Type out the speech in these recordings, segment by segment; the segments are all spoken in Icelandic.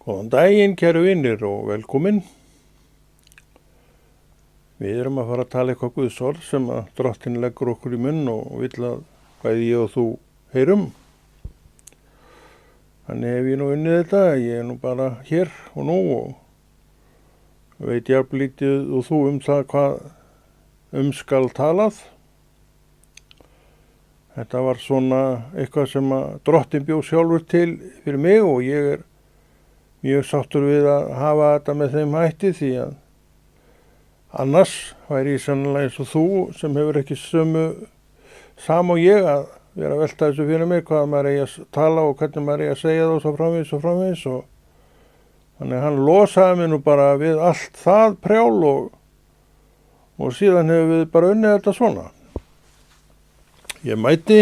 Góðan daginn, kæru vinir og velkomin. Við erum að fara að tala eitthvað Guðsorð sem að Drottinn leggur okkur í munn og vill að bæði ég og þú heyrum. Þannig hef ég nú unnið þetta, ég er nú bara hér og nú og veit jafnlítið og þú það hvað skal talað. Þetta var svona eitthvað sem að Drottinn bjó sjálfur til fyrir mig og ég er mjög sáttur við að hafa þetta með þeim hætti því að annars væri ég sannlega eins og þú sem hefur ekki sama og ég að vera að velta þessu fyrir mig hvað maður eigi að tala og hvernig maður eigi að segja það og svo framvegis og þannig hann losaði mig nú bara við allt það prjál og síðan hefur við bara unnið þetta svona. Ég mæti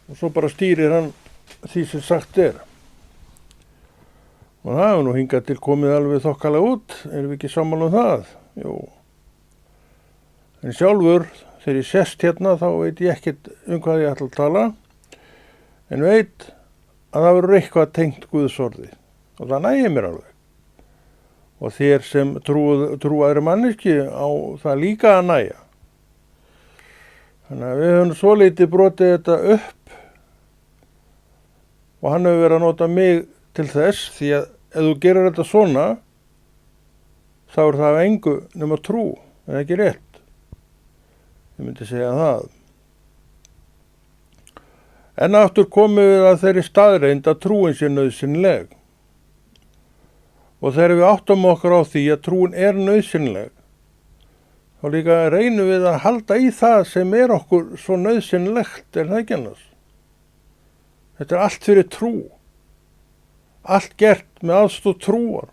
og svo bara stýrir hann því sem sagt er. Og það hefur nú hingað til komið alveg þokkalega út, erum við ekki sammála það? Jú. En sjálfur, þegar ég sest hérna, þá veit ég ekkert hvað ég ætla að tala, en veit að það verður eitthvað tengt Guðsorði. Og það nægir mér alveg. Og þér sem trúaðri manneskju á það líka að nægja. Þannig að við höfum svolítið brotið þetta upp og hann hefur verið að nota mig til þess því að ef þú gerir þetta svona, þá er það af engu nema trú, en ekki rétt. Ég myndi segja það. En aftur komum við að þeirri staðreynd að trúin sé nauðsynleg. Og þegar við áttum okkur á því að trúin er nauðsynleg, þá líka reynum við að halda í það sem er okkur svo nauðsynlegt, er það ekki annars? Þetta er allt fyrir trú. Allt gert með aðstoð trúar.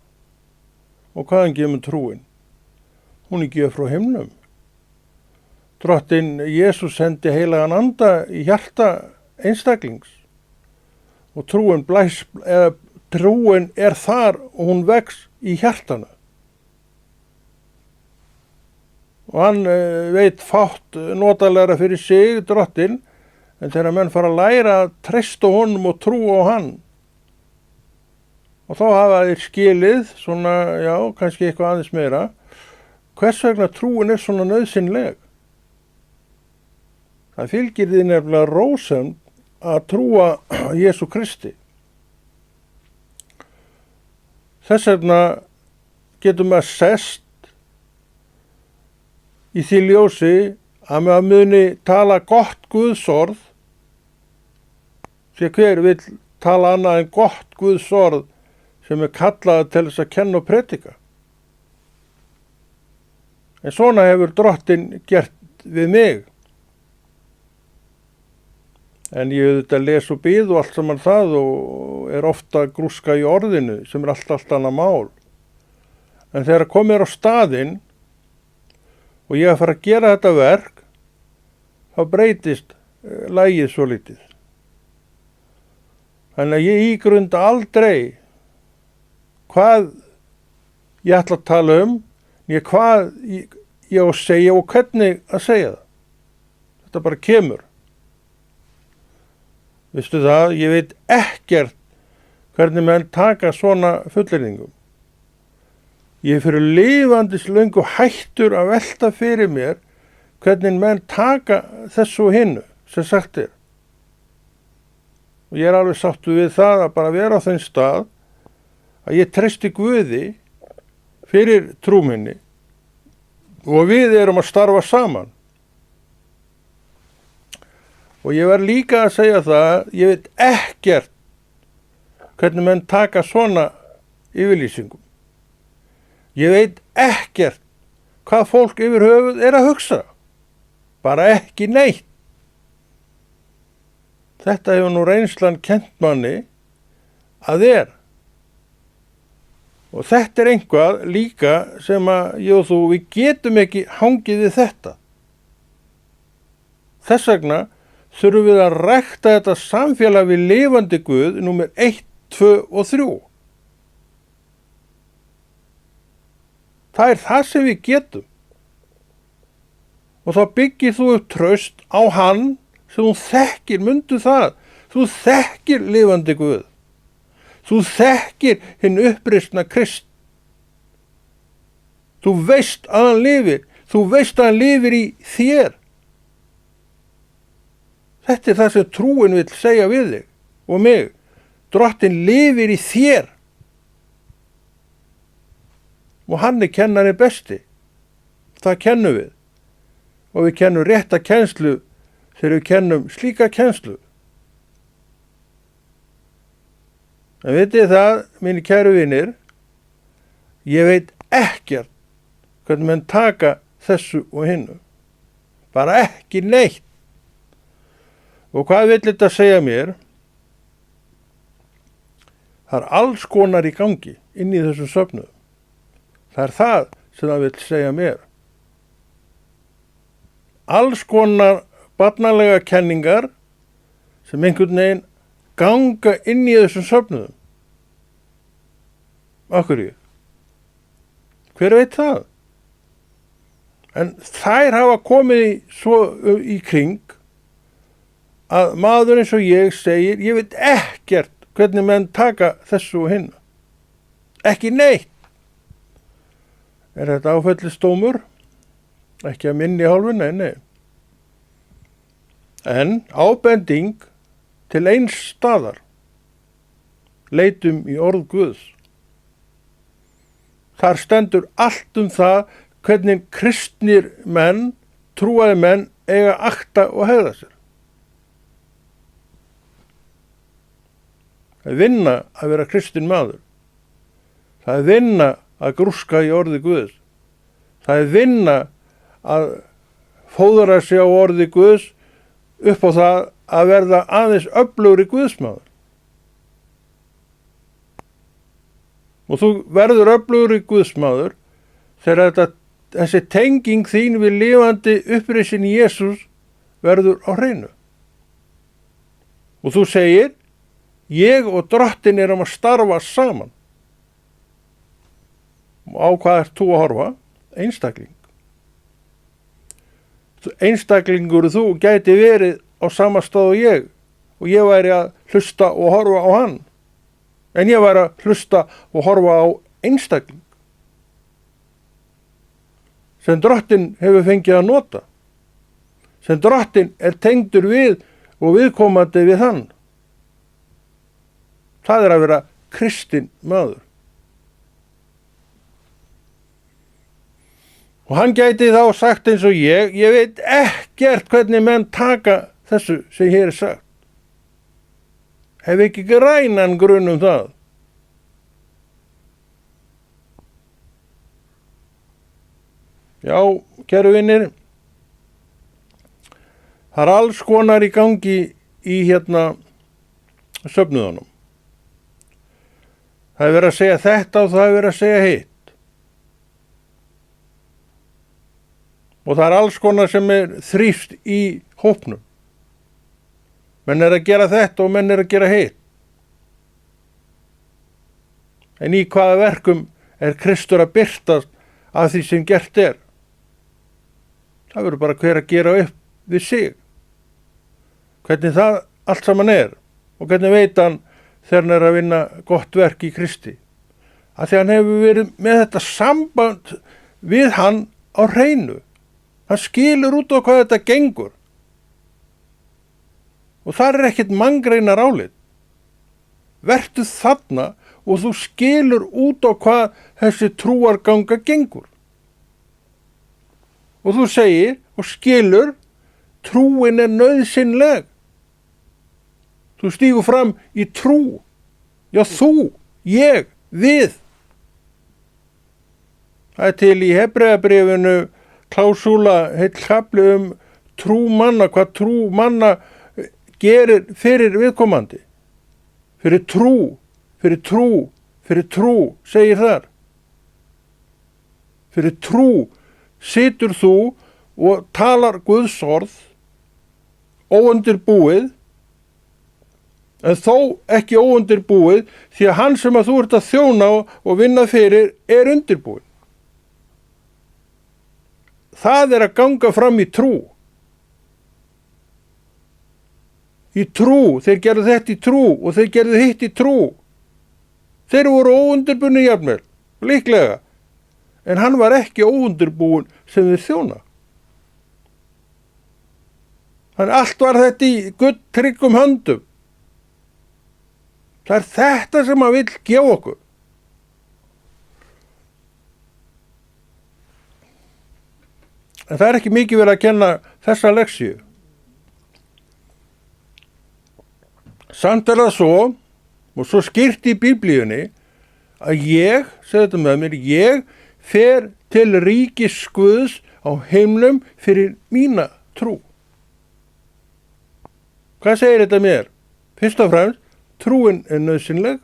Og hvaðan kemur trúin? Hún er gjöf frá himnum. Drottinn Jesús sendi heilagan anda í hjarta einstaklings. Og trúin er þar og hún vex í hjartana. Og hann veit fátt notalegra fyrir sig, Drottinn, en þegar menn fara að læra að treysta honum og trúa á hann, og þá hafa þeir skilið, svona, já, kannski eitthvað aðeins meira, hvers vegna trúin er svona nauðsynleg. Það fylgir því nefnilega rósemd að trúa Jesú Kristi. Þess vegna getum við sest í því ljósi að maður muni tala gott Guðsorð, því hver vill tala annað en gott Guðsorð sem er kallað til þess að kenna og predika. En svona hefur Drottinn gert við mig. En ég auðvitað les og bíð og allt saman það og er ofta grúska í orðinu sem er allt annað mál. En þegar komið á staðinn og ég að fara að gera þetta verk, þá breytist lagið svo lítið. Þannig að ég ígrunda aldrei hvað ég ætla að tala ég hvað ég á að segja og hvernig að segja það. Þetta bara kemur. Vistu það, ég veit ekkert hvernig menn taka svona fullyrðingum. Ég er fyrir lifandis löngu hættur að velta fyrir mér hvernig menn taka þessu og hinnu sem sagt er. Og ég er alveg sáttur við það að bara vera á þeim stað að ég treysti Guði fyrir trú minni og við erum að starfa saman. Og ég verð líka að segja það, ég veit ekkert hvernig menn taka svona yfirlýsingum. Ég veit ekkert hvað fólk yfir höfuð er að hugsa. Bara ekki neitt. Þetta hefur nú reynslan kennt manni að er. Og þetta er einhvað líka sem að ég og þú, við getum ekki hangið við þetta. Þess vegna þurfum við að rækta þetta samfélag við lifandi Guð númer 1, 2 og 3. Það er það sem við getum. Og þá byggir þú upp traust á hann sem þú þekkir, mundu það. Þú þekkir lifandi Guð. Þú þekkir hinn uppreisna Krist. Þú veist að hann lifir. Þú veist að hann lifir í þér. Þetta er það sem trúin vill segja við þig og mig. Drottinn lifir í þér. Og hann er kennari besti. Það kennum við. Og við kennum rétta kennslu þegar við kennum slíka kennslu. En vitið það, mínir kæru vinir, ég veit ekkert hvernig menn taka þessu og hinnu. Bara ekki neitt. Og hvað vill þetta segja mér? Það er alls konar í gangi inn í þessum söfnuðum. Það er það sem það vill segja mér. Alls konar barnalega kenningar sem einhvern veginn ganga inn í þessum söfnuðum. Af hverju? Hver veit það? En þær hafa komið svo í kring að maður eins og ég segir, ég veit ekkert hvernig menn taka þessu og hinn. Ekki neitt. Er þetta áfellisdómur? Ekki að minni hálfu, nei. En ábending til eins staðar. Leitum í orð Guðs. Þar stendur allt það hvernig kristnir menn, trúaði menn, eiga akta og hegða sér. Það er vinna að vera kristinn maður. Það er vinna að grúska í orði Guðs. Það er vinna að fóðra sig á orði Guðs upp á það að verða aðeins öflugri Guðsmaður. Og þú verður öflugri Guðsmaður þegar þessi tenging þín við lifandi upprisin Jesús verður á hreinu. Og þú segir, ég og Drottinn erum að starfa saman. Og á hvað ert þú að horfa? Einstakling. Einstaklingur þú gæti verið á sama stað og ég væri að hlusta og horfa á hann. En ég væri að hlusta og horfa á einstakling sem Drottinn hefur fengið að nota. Sem Drottinn er tengdur við og viðkomandi við hann. Það er að vera kristinn maður. Og hann gæti þá sagt eins og ég veit ekkert hvernig menn taka þessu sem hér er sagt. Hef ekki grænan grunn það. Já, kæru vinir, það er alls konar í gangi í söfnuðunum. Það er verið að segja þetta og það er verið að segja hitt. Og það er alls konar sem er þrífst í hópnum. Menn er að gera þetta og menn er að gera hitt. En í hvaða verkum er Kristur að birtast af því sem gert er? Það verður bara hver að gera upp við sig. Hvernig það allt saman er og hvernig veit hann þegar hann er að vinna gott verk í Kristi. Af því hann hefur verið með þetta samband við hann á hreinu. Hann skilur út á hvað þetta gengur. Og það er ekkert manngreinar álit. Vertu þarna og þú skilur út á hvað þessi trúarganga gengur. Og þú segir og skilur, trúin er nauðsynleg. Þú stígur fram í trú. Já, þú, ég, við. Það er til í Hebreabréfinu klásúla heill kafli trú manna, hvað trú manna gerir fyrir viðkomandi. Fyrir trú, segir þar. Fyrir trú situr þú og talar Guðs orð óundirbúið, en þó ekki óundirbúið því að hann sem að þú ert að þjóna og vinna fyrir er undirbúið. Það er að ganga fram í trú. Í trú, þeir gerðu þetta í trú og þeir gerðu hitt í trú. Þeir voru óundirbúnir jafnvel, líklega, en hann var ekki óundirbúin sem þeir þjóna. Þannig allt var þetta í Guð tryggum höndum. Það er þetta sem hann vill gefa okkur. En það er ekki mikið verið að kenna þessa leksíu. Samt er það svo, og svo skýrt í Biblíunni, að ég, segðu þetta með mér, ég fer til ríkis Guðs á himnum fyrir mína trú. Hvað segir þetta mér? Fyrst og fremst, trúin er nauðsynleg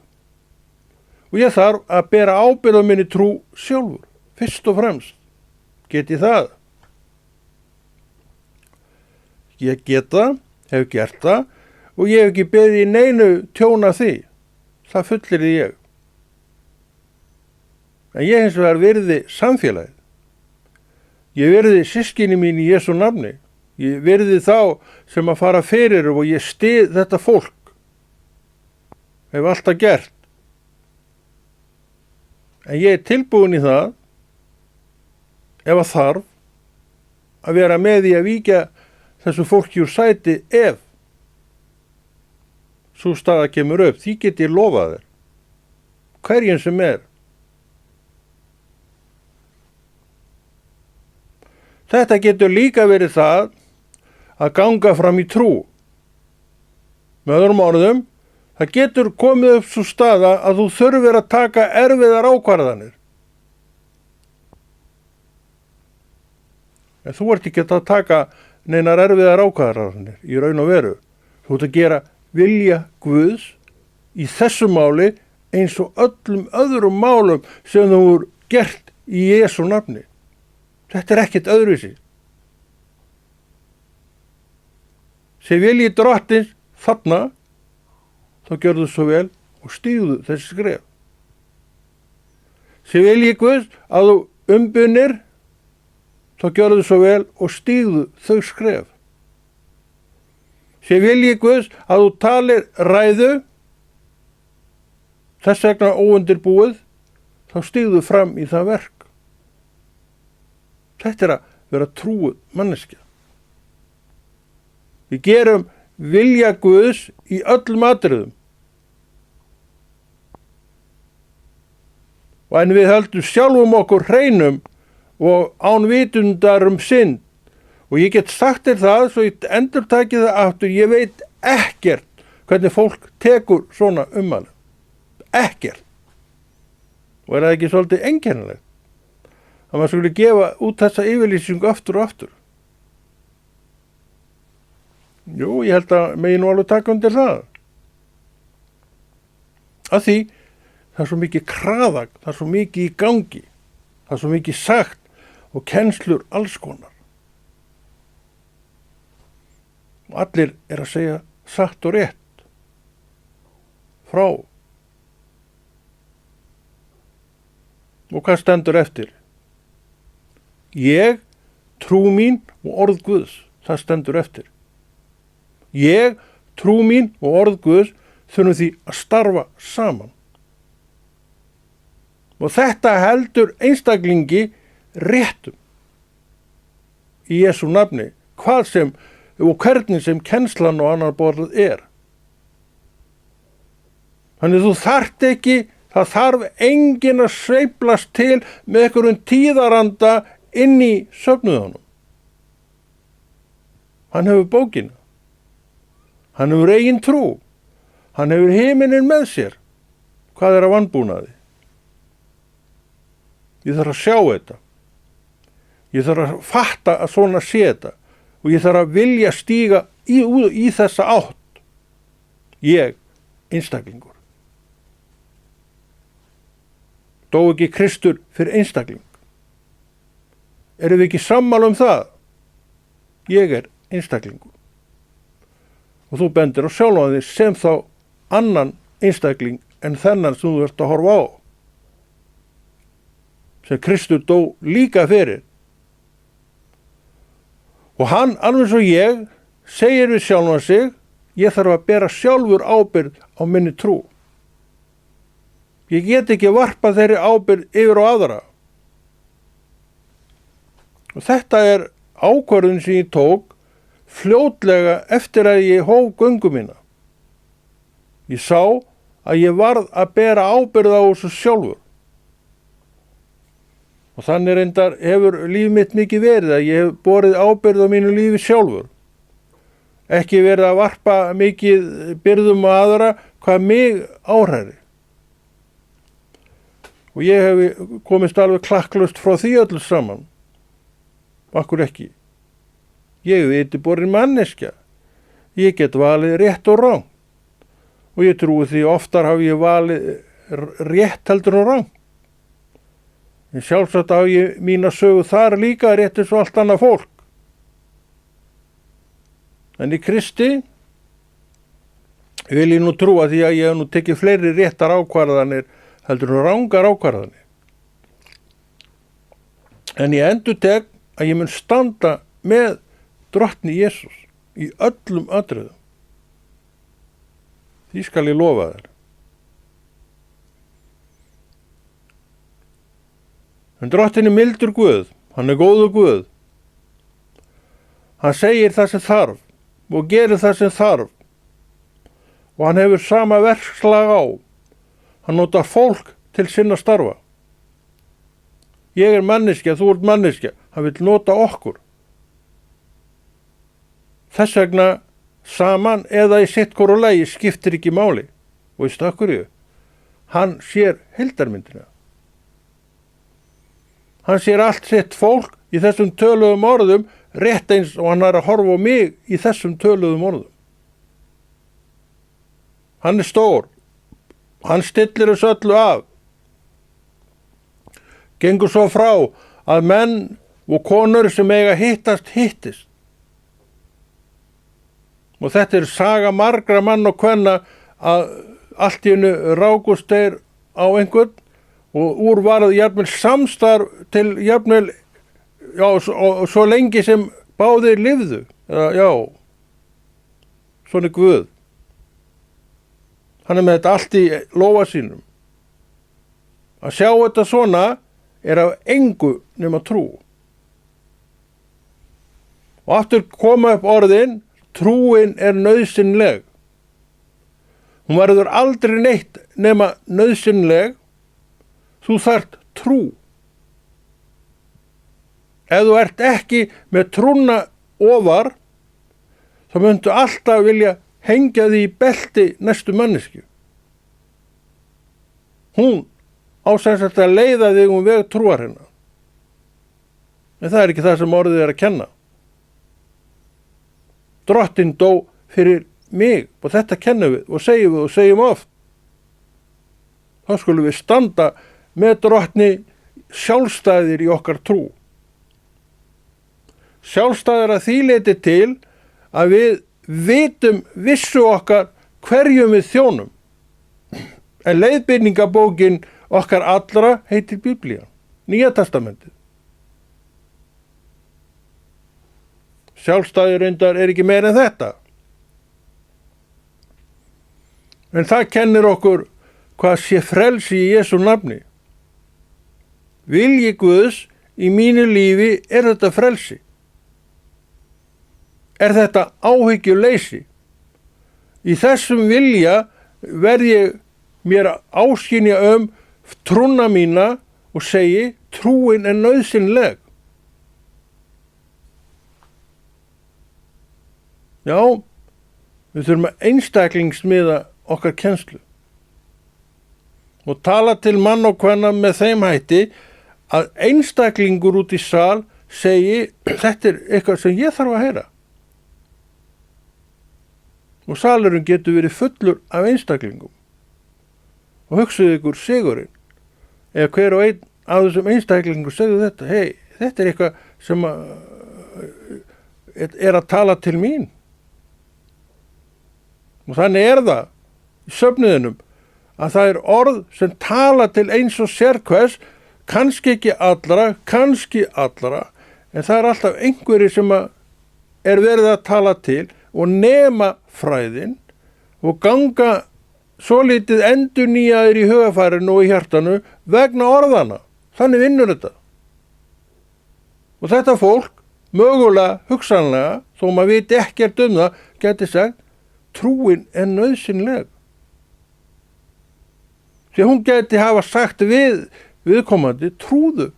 og ég þarf að bera ábyrgð á minni trú sjálfur. Fyrst og fremst, get ég það? Ég geta, hef gert það og ég hef ekki beðið í neinu tjóna því. Það fullyrði ég. En ég hins vegar virði samfélagið. Ég virði systkini mín í Jesú nafni. Ég virði þá sem að fara fyrir og ég styð þetta fólk. Hef alltaf gert. En ég er tilbúin í það, ef að þarf, að vera með í að víkja þessu fólki úr sæti ef sú staða kemur upp. Því get ég lofað þér. Hverjum sem er. Þetta getur líka verið það að ganga fram í trú. Með öðrum orðum, það getur komið upp svo staða að þú þurfir að taka erfiðar ákvarðanir. En þú ert ekki að taka neinar erfiðar ákvarðanir í raun og veru. Þú ert að gera vilja Guðs í þessu máli eins og öllum öðrum málum sem þú er gert í Jesú nafni. Þetta er ekkert öðruvísi. Sem vilji drottins þarna, þá gjörðu svo vel og stígðu þessi skref. Sem vilji Guðs að þú umbunir, þá gjörðu svo vel og stígðu þau skref. Sem vilji Guðs að þú talir ræðu, þess vegna óundirbúið, þá stígðu fram í það verk. Þetta er að vera trúuð manneskja. Við gerum vilja Guðs í öllum atriðum. En við höldum sjálfum okkur hreinum og án vitundar synd. Og ég get sagt þér það, svo ég endurtaki það aftur, ég veit ekkert hvernig fólk tekur svona ummælum. Ekkert. Og er það ekki svolítið einkennilegt? Að maður skulle gefa út þessa yfirlýsingu aftur og aftur. Jú, ég held að megi nú alveg taka undir það. Af því það er svo mikið kraðak, það er svo mikið í gangi, það er svo mikið sagt og kennslur alls konar. Og allir er að segja satt og rétt frá. Og hvað stendur eftir? Ég, trú mín og orð Guðs, það stendur eftir. Ég, trú mín og orð Guðs þurfum því að starfa saman. Og þetta heldur einstaklingi réttum í Jesú nafni, hvað sem og hvernig sem kennslan og annar borð er. Þannig þú þarft ekki, það þarf enginn að sveiflast til með einhverjum tíðaranda inn í söfnuðunum. Hann hefur bókina. Hann hefur eigin trú. Hann hefur himinin með sér. Hvað er að vanbúnaði? Ég þarf að sjá þetta. Ég þarf að fatta að svona sé þetta. Og ég þarf að vilja stíga í þessa átt. Ég, einstaklingur. Dó ekki Kristur fyrir einstakling? Erum við ekki sammála um það? Ég er einstaklingur. Og þú bendir á sjálfan þig sem þá annan einstakling en þennan sem þú ert að horfa á. Sem Kristur dó líka fyrir. Og hann, alveg svo ég, segir við sjálfan sig, ég þarf að bera sjálfur ábyrgð á minni trú. Ég get ekki varpað þeirri ábyrgð yfir á aðra. Og þetta er ákvörðun sem ég tók fljótlega eftir að ég hóf göngu mína. Ég sá að ég varð að bera ábyrgð á þessu sjálfur. Og þannig reyndar hefur líf mitt mikið verið að ég hef borið ábyrgð á mínu lífi sjálfur. Ekki verið að varpa mikið byrðum á aðra hvað mig áhræri. Og ég hef komist alveg klakklaust frá því öllu saman. Akkur ekki. Ég hef viti borin manneskja. Ég get valið rétt og rangt. Og ég trúi því oftar hafi ég valið rétt heldur og rangt. En sjálfsagt á ég mína sögu þar líka rétt eins og allt annað fólk. En í Kristi vil ég nú trúa því að ég hef nú tekið fleiri réttar ákvarðanir heldur en rangar ákvarðanir. En ég endurtek að ég mun standa með drottni Jesús í öllum atriðum. Því skal ég lofa þér. En drottinn er mildur Guð, hann er góður Guð. Hann segir það sem þarf og gerir það sem þarf. Og hann hefur sama verkslag á. Hann notar fólk til sinna starfa. Ég er manneskja, þú ert manneskja. Hann vill nota okkur. Þess vegna saman eða í sitt hvoru lagi skiptir ekki máli. Og í stakkurju, hann sér heildarmyndina. Hann sér allt sitt fólk í þessum töluðum orðum rétt eins og hann er að horfa á mig í þessum töluðum orðum. Hann er stór. Hann stillir þessu öllu af. Gengur svo frá að menn og konur sem eiga hittast. Og þetta er saga margra mann og kvenna að allt í einu rákust þeir á einhvern og úr varð jafnvel samstarf til jafnvel, svo lengi sem báðir lifðu. Svona Guð. Hann er með þetta allt í lófa sínum. Að sjá þetta svona er af engu nema trú. Og aftur koma upp orðin, trúin er nauðsynleg. Hún verður aldrei neitt nema nauðsynleg. Þú þarft trú. Ef þú ert ekki með trúna ofar, þá myndu alltaf vilja hengja því í belti næstu manneskju. Hún á sem sagt að leiða þig veg trúar hennar. En það er ekki það sem orðið er að kenna. Drottinn dó fyrir mig og þetta kennum við og segjum oft. Þá skulum við standa með drottni sjálfstæðir í okkar trú. Sjálfstæðir að því leyti til að við vitum vissu okkar hverjum við þjónum. En leiðbeiningabókin okkar allra heitir Biblían, Nýja testamentið. Sjálfstæðir reyndar er ekki meira en þetta. En það kennir okkur hvað sé frelsi í Jesú nafni. Vilji Guðs í mínu lífi er þetta frelsi. Er þetta áhyggjuleysi. Í þessum vilja verð ég mér áskynja trúna mína og segi trúin er nauðsynleg. Já, við þurfum að einstaklingsmiða okkar kennslu og tala til mann og kvenna með þeim hætti að einstaklingur út í sal segi þetta er eitthvað sem ég þarf að heyra. Og salurinn getur verið fullur af einstaklingum. Og hugsaðu ykkur sigurinn. Eða hver og einn af þessum einstaklingum segðu þetta. Hei, þetta er eitthvað sem er að tala til mín. Og þannig er það í söfnuðinum að það er orð sem tala til eins og sérhvers, kannski ekki allra, en það er alltaf einhverjir sem er verið að tala til og nema fræðin og ganga svolítið endurnýjaðir í hugarfarinu og í hjartanu vegna orðana. Þannig vinnur þetta. Og þetta fólk, mögulega, hugsanlega, þó maður viti ekkert það, geti sagt, trúin er nauðsynleg. Því hún geti hafa sagt viðkomandi, trúðu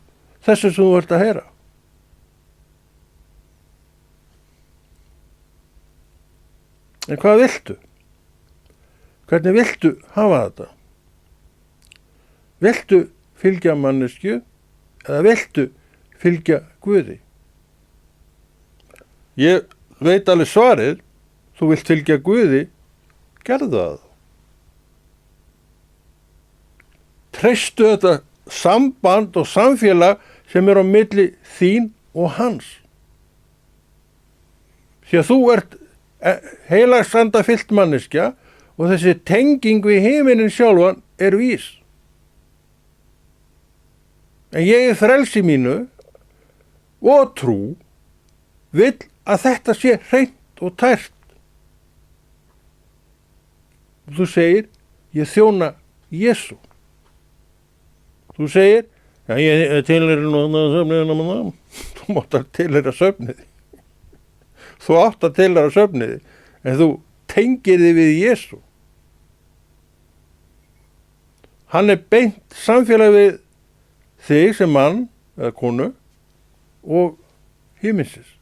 þessu sem þú ert að heyra. En hvað viltu? Hvernig viltu hafa þetta? Viltu fylgja manneskju eða viltu fylgja Guði? Ég veit alveg svarið, þú vilt fylgja Guði, gerðu það. Treystu þetta samband og samfélag sem er á milli þín og hans. Því að þú ert heilagsanda fyllt manneskja og þessi tenging við himinin sjálfan er vís. En ég er frelsi mínu og trú vill að þetta sé hreint og tært. Þú segir, ég þjóna Jesú. Þú segir, já, ég tilheyri söfniði, þú mátt að tilheyra söfniði. Þú átt að tilheyra söfniði, en þú tengir þig við Jesú. Hann er beint samfélag við þig sem mann eða konu og himinsins.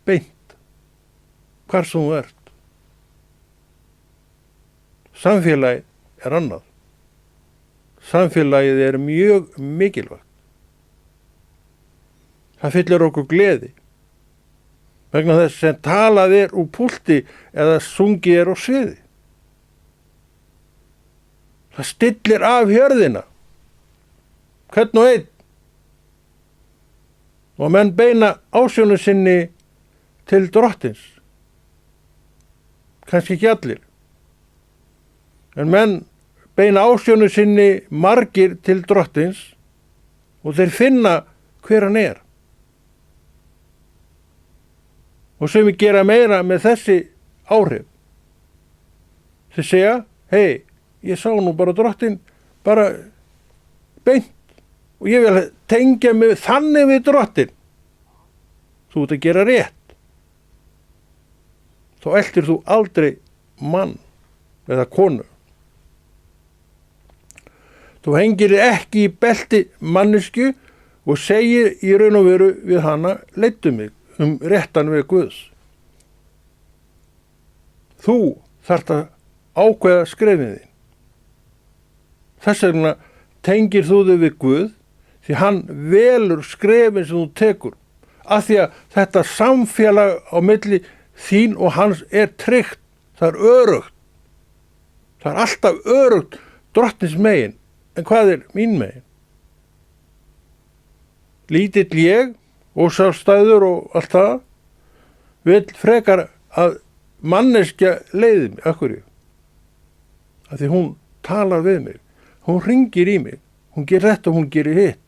Beint. Hvar sem þú ert. Samfélagið er annað. Samfélagið er mjög mikilvægt. Það fyllir okkur gleði. Vegna þess sem talað er úr púlti eða sungið er á sviði. Það stillir af hjörðina. Hvern og einn. Og menn beina ásjónu sinni til drottins. Kannski ekki allir. En menn beina ásjónu sinni margir til drottins og þeir finna hver hann er. Og sem við gera meira með þessi áhrif. Þeir segja, hei, ég sá nú bara drottin, bara beint. Og ég vil tengja mig þannig við drottin. Þú ert að gera rétt. Þá eltir þú aldrei mann eða konu. Þú hengir ekki í belti mannesku og segir í raun og veru við hana, leiddu mig réttan við Guðs. Þú þarft að ákveða skrefið þín. Þess vegna tengir þú þig við Guð því hann velur skrefin sem þú tekur. Af því að þetta samfélag á milli þín og hans er tryggt. Það er örugt. Það er alltaf örugt drottins megin. En hvað er mín megin? Lítill ég, ósjálfstæður og allt það, vill frekar að manneskja leiði mig. Af hverju? Af því hún talar við mig. Hún hringir í mig. Hún gerir þetta og hún gerir hitt.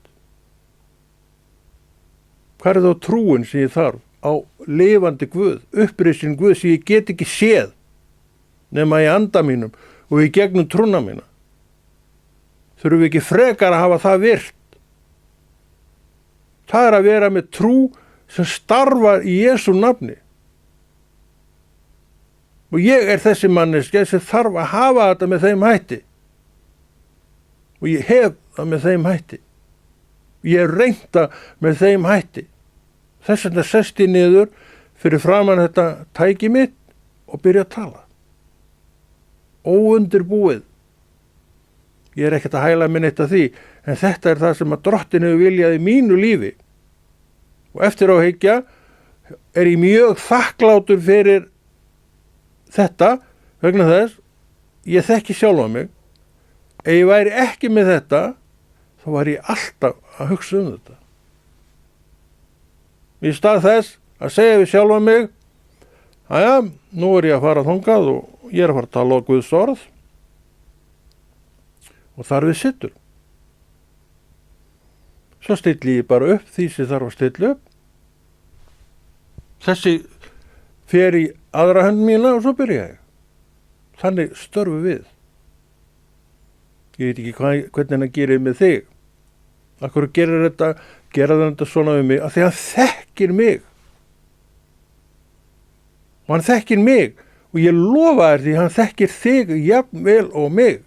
Hvað er þá trúin sem ég þarf á lifandi Guð, upprisin Guð sem ég get ekki séð nema í anda mínum og í gegnum trúna mína? Þurfum við ekki frekar að hafa það virt? Það er að vera með trú sem starfar í Jesú nafni. Og ég er þessi manneskja sem þarf að hafa þetta með þeim hætti. Og ég hef það með þeim hætti. Ég hef reynt það með þeim hætti. Þess vegna sest ég niður fyrir framan þetta tæki mitt og byrja að tala. Óundirbúið. Ég er ekkert að hæla minn eitt af því, en þetta er það sem að drottin hefur viljað í mínu lífi. Og eftir á hyggja er ég mjög þakklátur fyrir þetta vegna þess ég þekki sjálfa mig. Ef ég væri ekki með þetta, þá var ég alltaf að hugsa þetta. Í stað þess að segja við sjálfa mig, aðja, nú er ég að fara þangað og ég er að fara að tala á Guðs orð. Og þar við sittur. Svo stilli ég bara upp því sem þarf að stilla upp. Þessi fer í aðra hönd mína og svo byrja ég. Þannig störfum við. Ég veit ekki hvernig hann gerir með þig. Af hverju gerir þetta svona við mig? Af því hann þekkir mig. Og hann þekkir mig. Og ég lofa þér því hann þekkir þig jafn vel og mig.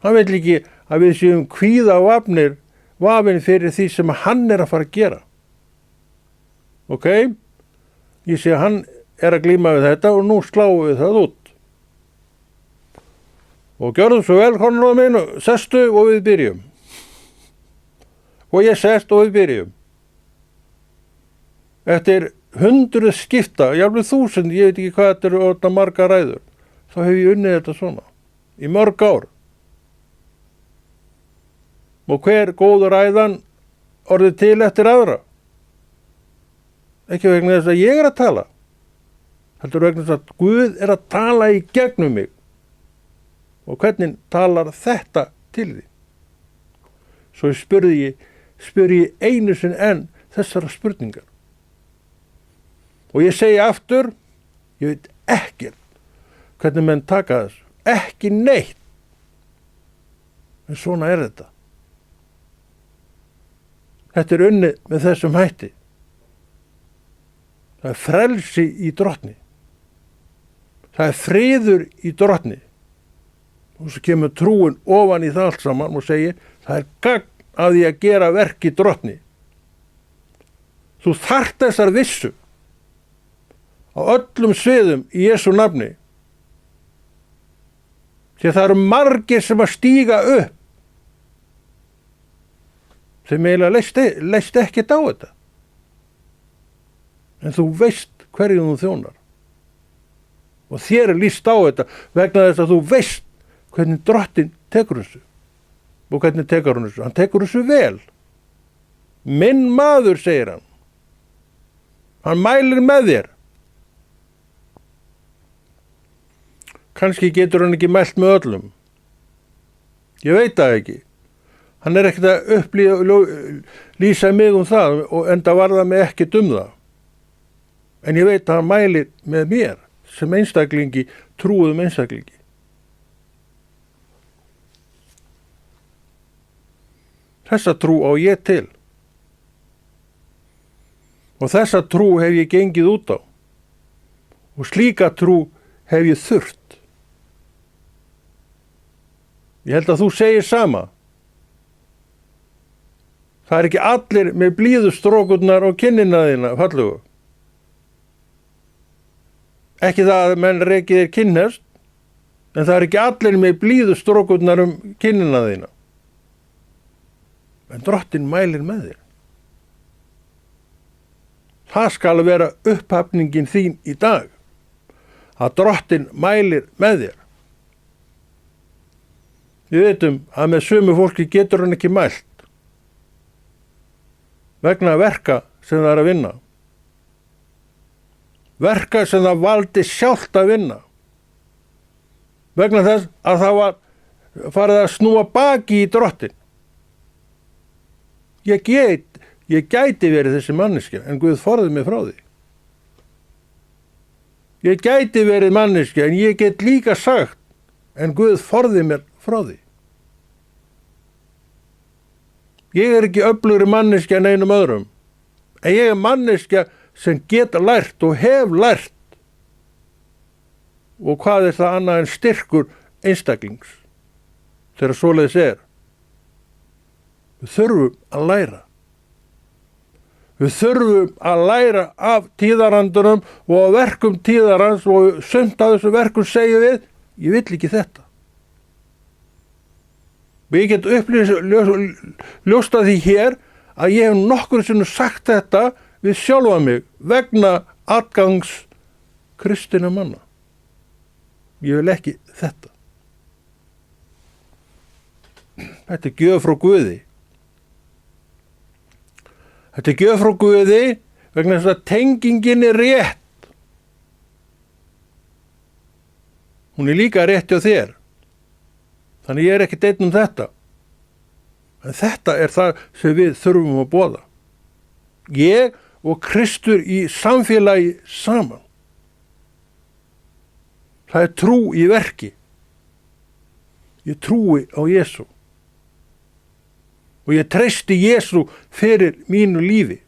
Hann vil ekki að við séum kvíða vafin fyrir því sem hann að fara að gera. Ok? Ég sé að hann að glíma við þetta og nú sláum við það út. Og gjörðu svo vel, Konráð minn, sestu og við byrjum. Og ég sest og við byrjum. Eftir 100 skipta, jafnvel 1000, ég veit ekki hvað þetta eru orðnar margar ræður, þá hef ég unnið þetta svona, í mörg ár. Og hver góður ræðan orðið til eftir aðra. Ekki vegna þess að ég að tala. Heldur vegna þess að Guð að tala í gegnum mig. Og hvernig talar þetta til því? Svo spurði ég einu sinni enn þessara spurningar. Og ég segi aftur, ég veit ekkert hvernig menn taka þessu. Ekki neitt. En svona þetta. Þetta unnið með þessum hætti. Það frelsi í Drottni. Það friður í Drottni. Og svo kemur trúin ofan í það allt saman og segir, það gagn af því að gera verk í Drottni. Þú þarft þessar vissu á öllum sviðum í Jesú nafni. Því það eru margir sem að stíga upp sem eiginlega leist ekkert á þetta. En þú veist hverju þú þjónar. Og þér lýst á þetta vegna þess að þú veist hvernig Drottinn tekur þessu. Og hvernig tekur hann þessu? Hann tekur þessu vel. Minn maður, segir hann. Hann mælir með þér. Kannski getur hann ekki mælt með öllum. Ég veit það ekki. Hann ekkert að lýsa mig það og enda varða mig ekkert það. En ég veit að hann mælir með mér sem einstaklingi, trúðum einstaklingi. Þessa trú á ég til. Og þessa trú hef ég gengið út á. Og slíka trú hef ég þurft. Ég held að þú segir sama. Það ekki allir með blíðustrókurnar og kinnina þína, fallugu. Ekki það að menn reki þér kinnhest, en það ekki allir með blíðustrókurnar kinnina þína. En Drottinn mælir með þér. Það skal vera upphafningin þín í dag, að Drottinn mælir með þér. Við veitum að með sömu fólki getur hann ekki mælt, vegna verka sem það að vinna. Verka sem það valdi sjálft að vinna. Vegna þess að það var farið að snúa baki í Drottinn. Ég gæti verið þessi manneskja, en Guð forði mig frá því. Ég gæti verið manneskja, en ég get líka sagt, en Guð forði mér frá því. Ég ekki öflugri manneskja en einum öðrum, en ég manneskja sem geta lært og hef lært. Og hvað það annað en styrkur einstaklings, þegar svoleiðis Við þurfum að læra. Við þurfum að læra af tíðarandunum og af verkum tíðarans og sumt af þessu verkum segjum við, ég vill ekki þetta. Og ég get ljósta því hér að ég hef nokkur sinnum sagt þetta við sjálfa mig vegna atgangs kristinna manna. Ég vil ekki þetta. Þetta gjöf frá Guði. Þetta gjöf frá Guði vegna þess að tengingin rétt. Hún líka rétt hjá þér. Þannig ég ekki einn þetta. En þetta það sem við þurfum að boða. Ég og Kristur í samfélagi saman. Það er trú í verki. Ég trúi á Jesú. Og ég treysti Jesú fyrir mínu lífi.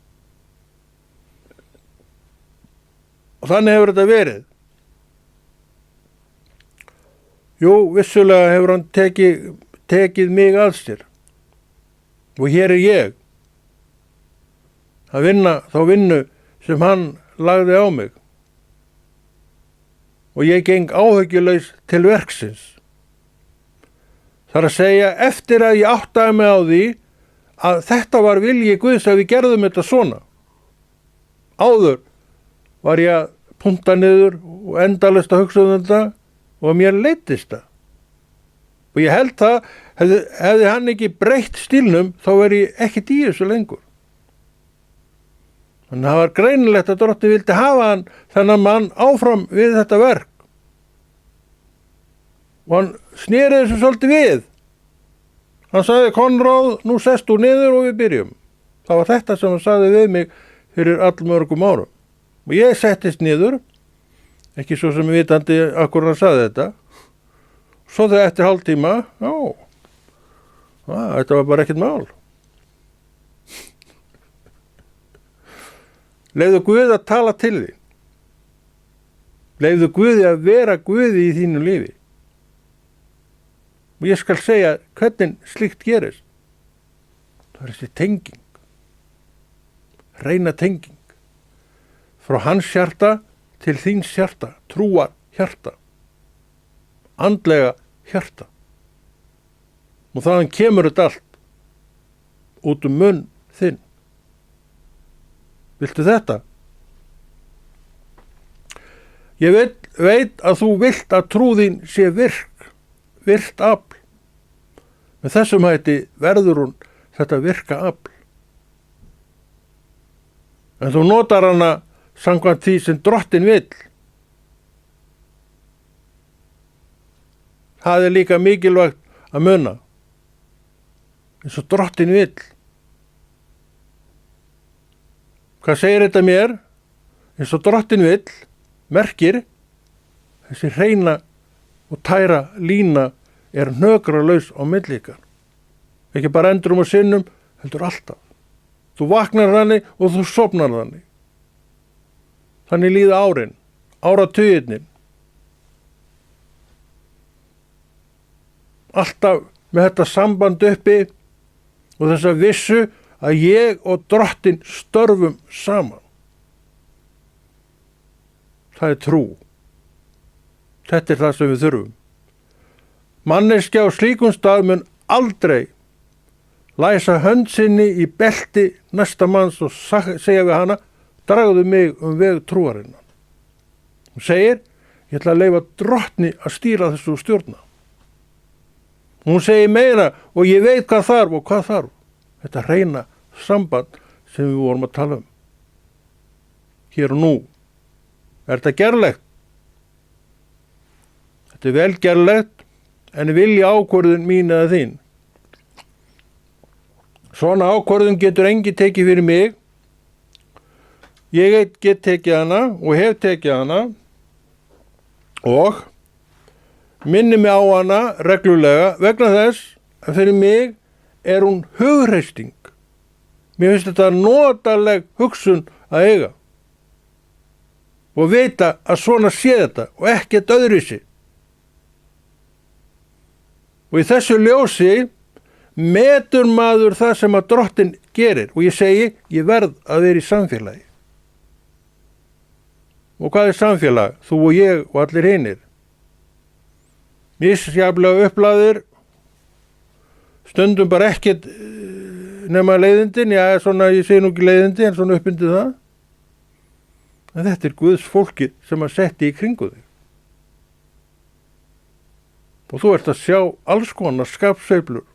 Og þannig hefur þetta verið. Jú, vissulega hefur hann tekið mig að sér. Og hér er ég að vinna þá vinnu sem hann lagði á mig. Og ég geng áhyggjulaus til verksins. Það er að segja, eftir að ég áttaði mig á því að þetta var vilji Guðs að við gerðum þetta svona. Áður var ég að punta niður og endalaust að hugsa þetta og mér leiddist það. Og ég held það, hefði hann ekki breytt stílnum, þá veri ég ekkert í þessu lengur. Þannig að það var greinilegt að Drottinn vildi hafa hann, þennan mann, áfram við þetta verk. Og hann sneri þessu svolítið við. Hann sagði, Konráð, nú sest þú niður og við byrjum. Það var þetta sem hann sagði við mig fyrir allmörgum árum. Og ég settist niður, ekki svo sem vitandi akkur hann sagði þetta. Svo þegar eftir hálftíma, þetta var bara ekkert mál. Leyfðu Guði að tala til þín. Leyfðu Guði að vera Guði í þínu lífi. Og ég skal segja hvernig slíkt gerist. Það er þessi tenging. Hreina tenging. Frá hans hjarta til þíns hjarta. Trúar hjarta. Andlega hjarta. Og þaðan kemur þetta allt. Út munn þinn. Viltu þetta? Ég veit að þú vilt að trú þín sé virkt afl. Með þessum hætti verður hún þetta virka afl. En þú notar hana samkvæmt því sem Drottinn vill. Það er líka mikilvægt að muna. Eins og Drottinn vill. Hvað segir þetta mér? Eins og Drottinn vill merkir þessi hreina og tæra lína er hnökralaus á milli ykkar. Ekki bara endurum og sinnum, heldur alltaf. Þú vaknar þannig og þú sofnar þannig. Þannig líða árin, áratugirnir. Alltaf með þetta samband uppi og þessa vissu að ég og Drottinn störfum saman. Það er trú. Þetta er það sem við þurfum. Manneskja á slíkum stað mun aldrei læsa hönd sinni í belti næsta manns og segja við hana, dragðu mig veg trúarinnar. Hún segir, ég ætla að leyfa Drottni að stýra þessu stjórna. Hún segir meira, og ég veit hvað þarf og hvað þarf. Þetta hreina samband sem við vorum að tala um. Hér og nú. Er þetta gerlegt? Þetta er vel gerlegt, en vilja ákvörðun mín eða þín. Svona ákvörðun getur engi tekið fyrir mig. Ég get tekið hana og hef tekið hana og minni mig á hana reglulega vegna þess að fyrir mig er hún hugreisting. Mér finnst þetta notaleg hugsun að eiga og vita að svona sé þetta og ekkert öðruvísi. Og í þessu ljósi metur maður það sem að Drottinn gerir og ég segi, ég verð að vera í samfélagi. Og hvað er samfélag? Þú og ég og allir hinir. Misjafnlega upplaðir, stundum bara ekkert nema leiðindin, já, svona, ég segi nú ekki leiðindi, en svona uppundið það. En þetta er Guðs fólkið sem að setti í kringu þig. Og þú ert að sjá alls konar skapsveiflur.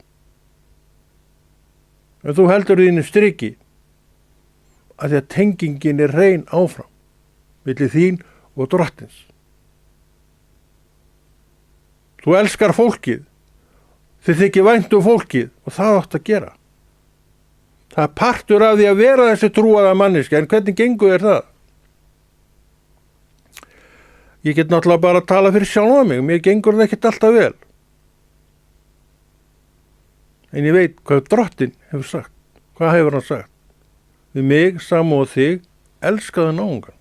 En þú heldur þínu striki að því að tengingin er hrein áfram milli þín og Drottins. Þú elskar fólkið, þið þykir vænt fólkið og það átt að gera. Það er partur af því að vera þessi trúaða manneskja, en hvernig gengur þér það? Ég get náttúrulega bara að tala fyrir sjálfa mig, mér gengur það ekkert alltaf vel. En ég veit hvað Drottinn hefur sagt. Hvað hefur hann sagt? Við mig, sama og þig, elskaðu náungan.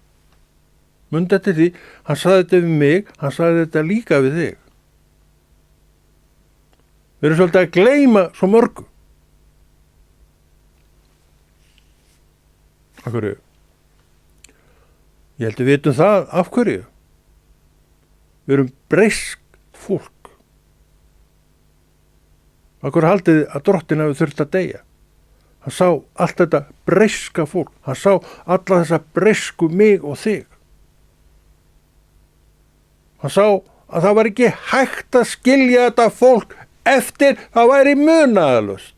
Mundu eftir því, hann sagði þetta við mig, hann sagði þetta líka við þig. Við erum svolítið að gleyma svo mörgu. Af hverju? Ég held að við vitum það, af hverju? Við erum breysk fólk. Af hverju haldið þið að Drottinn hafi þurft að deyja? Hann sá allt þetta breyska fólk. Hann sá alla þessa breysku mig og þig. Hann sá að það var ekki hægt að skilja þetta fólk eftir það væri munaðarlaust.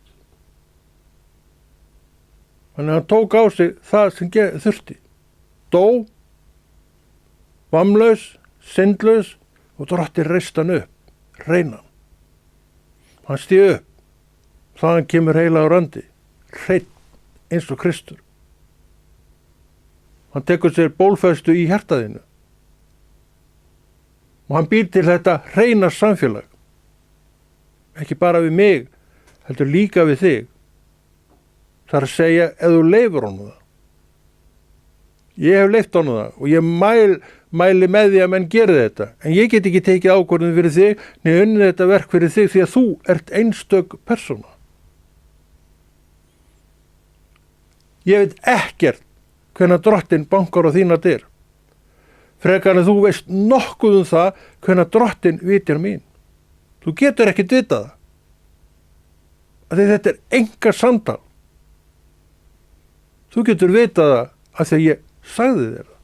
Þannig að hann tók á sig það sem þurfti. Dó, vammlaus, syndlaus og Drottinn reist hann upp, hreinan. Hann stíð upp, þaðan kemur heilagur andi, hreinn eins og Kristur. Hann tekur sér bólfestu í hjartaðinu og hann býr til þetta hreina samfélag. Ekki bara við mig, heldur líka við þig. Það er að segja, ef þú leyfir honum það. Ég hef leyft honum það og ég mæli með því að menn geri þetta. En ég get ekki tekið ákvörðun fyrir þig, niður unnið þetta verk fyrir þig því að þú ert einstök persóna. Ég veit ekkert hvenær Drottinn bankar á þína dyr. Frekar en þú veist nokkuð það hvenær Drottinn vitir mín. Þú getur ekkert vitað það. Af því þetta er enga samtal. Þú getur vitað það af því að ég sagði þér það.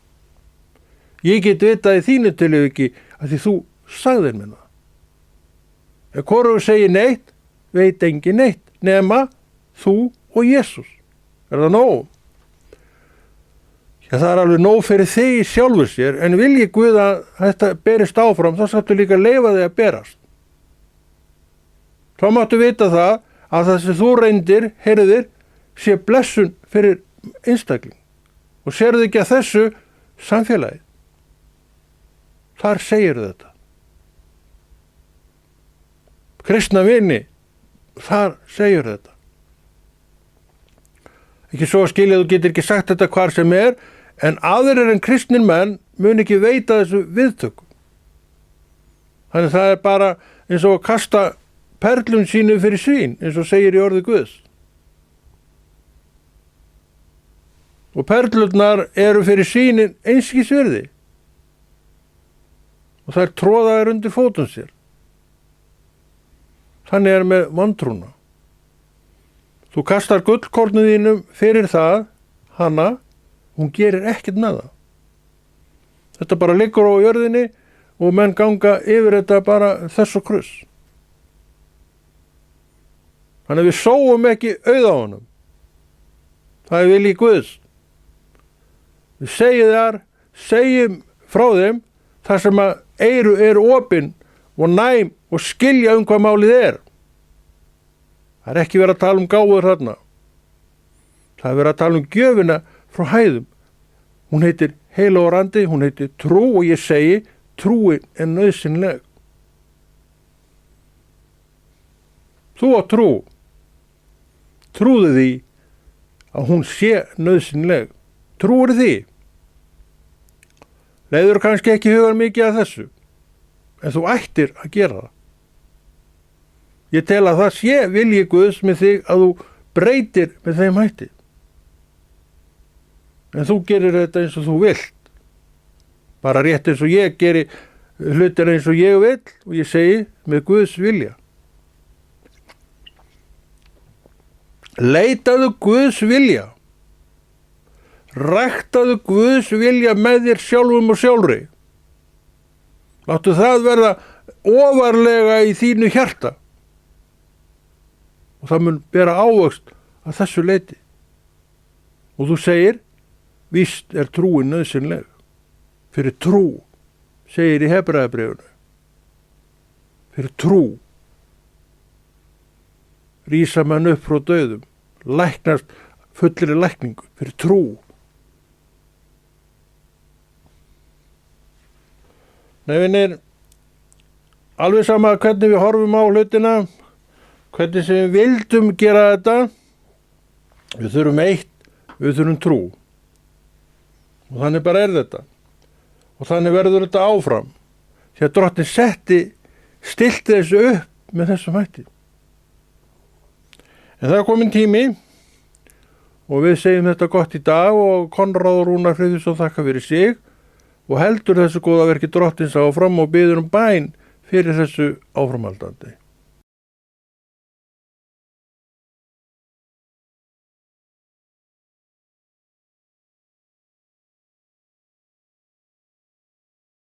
Ég get vitað í þínu tilviki af því þú sagðir mér það. Ef hvorugur segir neitt, veit engin neitt, nema þú og Jesús. Er það nóg? Já, það er alveg nóg fyrir þig sjálfur sér, en vilji Guð að þetta berist áfram, þá sáttu líka að leyfa þig að berast. Þá máttu vita það að það sem þú reyndir, heyrðir, sé blessun fyrir einstakling. Og sérðu ekki að þessu samfélagið. Þar segir þetta. Kristna vini, þar segir þetta. Ekki svo að skilja, þú getur ekki sagt þetta hvar sem er, en aðrir en kristnir menn mun ekki veita þessu viðtöku. Þannig það er bara eins og að kasta perlum sínu fyrir svín, eins og segir í orði Guðs. Og perlurnar eru fyrir svínin einskis virði. Og þær tróðaðar undir fótum sér. Þannig er með vantrúna. Þú kastar gullkornið þínum fyrir það, hana, hún gerir ekkert með það. Þetta bara liggur á jörðinni og menn ganga yfir þetta bara þess og kruss. Þannig að við sóum ekki auð á honum. Það er vilji Guðs. Við segjum frá þeim þar sem að eyru eru opin og næm og skilja hvað málið er. Það er ekki verið að tala gáfur þarna. Það er verið að tala gjöfina frá hæðum. Hún heitir heilagur andi, hún heitir trú og ég segi trúin er nauðsynleg. Þú á trú. Trúðu því að hún sé nauðsynleg. Trúir því. Leiður kannski ekki hugar mikið að þessu, en þú ættir að gera það. Ég tel að það sé vilji Guðs með þig að þú breytir með þeim hætti. En þú gerir þetta eins og þú vilt. Bara rétt eins og ég geri hlutir eins og ég vil og ég segi með Guðs vilja. Leitaðu Guðs vilja. Ræktaðu Guðs vilja með þér sjálfum og sjálfri. Láttu það verða ofarlega í þínu hjarta. Og það mun bera ávöxt að þessu leyti. Og þú segir, víst er trúin nauðsynleg. Fyrir trú, segir í Hebreabréfinu. Fyrir trú. Rísa menn upp frá dauðum. Læknast fullri lækningu. Fyrir trú. Nei, vinir, alveg sama hvernig við horfum á hlutina, hvernig sem við vildum gera þetta, við þurfum eitt, við þurfum trú. Og þannig bara þetta. Og þannig verður þetta áfram. Því að Drottinn stilti þessu upp með þessum hætti. En það er komin tími og við segjum þetta gott í dag og Konráð Rúnar Friðriksson þakka fyrir sig og heldur þessu góða verki Drottins áfram og biður bæn fyrir þessu áframhaldandi.